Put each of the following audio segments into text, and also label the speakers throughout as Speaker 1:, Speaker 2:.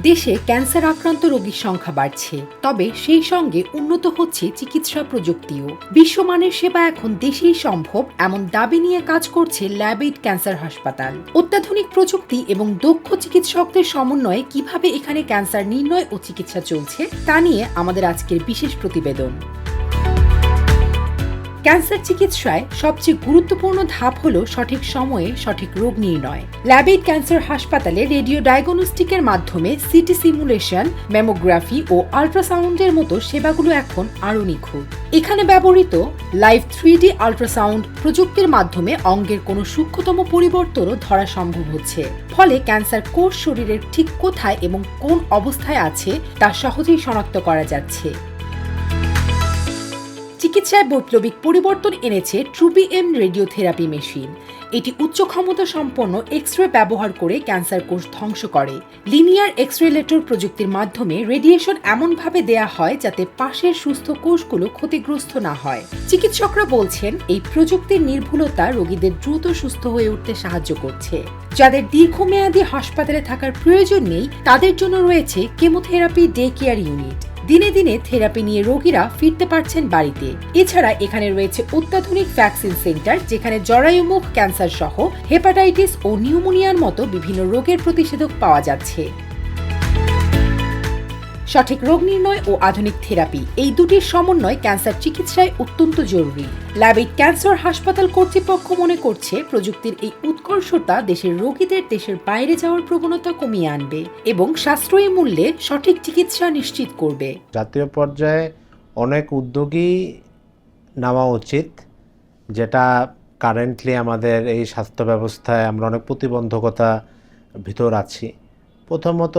Speaker 1: দেশে ক্যান্সার আক্রান্ত রোগীর সংখ্যা বাড়ছে, তবে সেই সঙ্গে উন্নত হচ্ছে চিকিৎসা প্রযুক্তিও। বিশ্বমানের সেবা এখন দেশেই সম্ভব, এমন দাবি নিয়ে কাজ করছে ল্যাবএইড ক্যান্সার হাসপাতাল। অত্যাধুনিক প্রযুক্তি এবং দক্ষ চিকিৎসকদের সমন্বয়ে কিভাবে এখানে ক্যান্সার নির্ণয় ও চিকিৎসা চলছে তা নিয়ে আমাদের আজকের বিশেষ প্রতিবেদন। ক্যান্সার চিকিৎসায় সবচেয়ে গুরুত্বপূর্ণ ধাপ হল সঠিক সময়ে সঠিক রোগ নির্ণয়। ল্যাবএইড ক্যান্সার হাসপাতালে রেডিও ডায়াগনস্টিকের মাধ্যমে সিটি সিমুলেশন, মেমোগ্রাফি ও আল্ট্রাসাউন্ডের মতো সেবাগুলো এখন আরও নিখুঁত। এখানে ব্যবহৃত লাইভ 3D আল্ট্রাসাউন্ড প্রযুক্তির মাধ্যমে অঙ্গের কোনো সূক্ষ্মতম পরিবর্তনও ধরা সম্ভব হচ্ছে। ফলে ক্যান্সার কোষ শরীরের ঠিক কোথায় এবং কোন অবস্থায় আছে তা সহজেই শনাক্ত করা যাচ্ছে। চিকিৎসায় বৈপ্লবিক পরিবর্তন এনেছে ট্রুবিএম রেডিওথেরাপি মেশিন। এটি উচ্চ ক্ষমতা সম্পন্ন এক্স-রে ব্যবহার করে ক্যান্সার কোষ ধ্বংস করে। লিনিয়ার এক্সরেলেটর প্রযুক্তির মাধ্যমে রেডিয়েশন এমনভাবে দেয়া হয় যাতে পাশের সুস্থ কোষগুলো ক্ষতিগ্রস্ত না হয়। চিকিৎসকরা বলছেন এই প্রযুক্তির নির্ভুলতা রোগীদের দ্রুত সুস্থ হয়ে উঠতে সাহায্য করছে। যাদের দীর্ঘমেয়াদী হাসপাতালে থাকার প্রয়োজন নেই তাদের জন্য রয়েছে কেমোথেরাপি ডে কেয়ার ইউনিট। দিনে দিনে থেরাপি নিয়ে রোগীরা ফিরতে পারছেন বাড়িতে। এছাড়া এখানে রয়েছে অত্যাধুনিক ভ্যাকসিন সেন্টার, যেখানে জরায়ুমুখ ক্যান্সার সহ হেপাটাইটিস ও নিউমোনিয়ার মতো বিভিন্ন রোগের প্রতিষেধক পাওয়া যাচ্ছে। সঠিক রোগ নির্ণয় ও আধুনিক থেরাপি, এই দুটির সমন্বয় ক্যান্সার চিকিৎসায় অত্যন্ত জরুরি। ল্যাবএইড ক্যান্সার হাসপাতাল কর্তৃপক্ষ মনে করছে প্রযুক্তির এই উৎকর্ষতা দেশের রোগীদের দেশের বাইরে যাওয়ার প্রবণতা কমিয়ে আনবে এবং সাশ্রয়ী মূল্যে সঠিক চিকিৎসা নিশ্চিত করবে।
Speaker 2: জাতীয় পর্যায়ে অনেক উদ্যোগই নেওয়া উচিত, যেটা কারেন্টলি আমাদের এই স্বাস্থ্য ব্যবস্থায় আমরা অনেক প্রতিবন্ধকতা ভিতর আছি। প্রথমত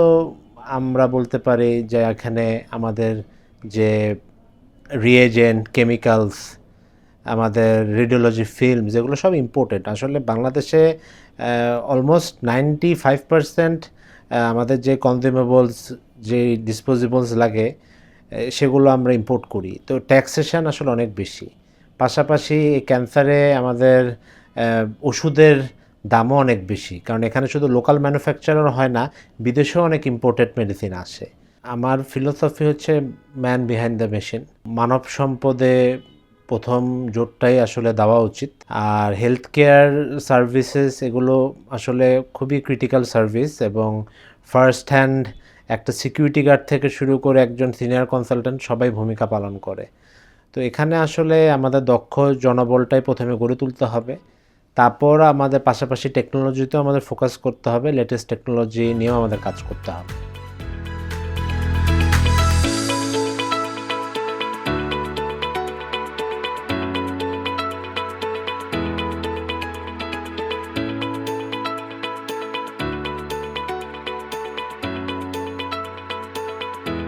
Speaker 2: আমরা বলতে পারি যে এখানে আমাদের যে রিয়েজেন্ট, কেমিক্যালস, আমাদের রেডিওলজি ফিল্ম, যেগুলো সব ইম্পোর্টেড। আসলে বাংলাদেশে অলমোস্ট 95% আমাদের যে কনজিউমেবলস, যে ডিসপোজেবলস লাগে সেগুলো আমরা ইম্পোর্ট করি। তো ট্যাক্সেশন আসলে অনেক বেশি। পাশাপাশি ক্যান্সারে আমাদের ওষুধের দামও অনেক বেশি, কারণ এখানে শুধু লোকাল ম্যানুফ্যাকচারার হয় না, বিদেশেও অনেক ইম্পোর্টেড মেডিসিন আসে। আমার ফিলোসফি হচ্ছে ম্যান বিহাইন্ড দ্য মেশিন। মানব সম্পদে প্রথম জোরটাই আসলে দেওয়া উচিত। আর হেলথ কেয়ার সার্ভিসেস এগুলো আসলে খুবই ক্রিটিক্যাল সার্ভিস, এবং ফার্স্ট হ্যান্ড একটা সিকিউরিটি গার্ড থেকে শুরু করে একজন সিনিয়র কনসালটেন্ট সবাই ভূমিকা পালন করে। তো এখানে আসলে আমাদের দক্ষ জনবলটাই প্রথমে গড়ে তুলতে হবে, তারপর আমাদের পাশাপাশি টেকনোলজিতেও আমাদের ফোকাস করতে হবে, লেটেস্ট টেকনোলজি নিয়েও আমাদের কাজ করতে হবে।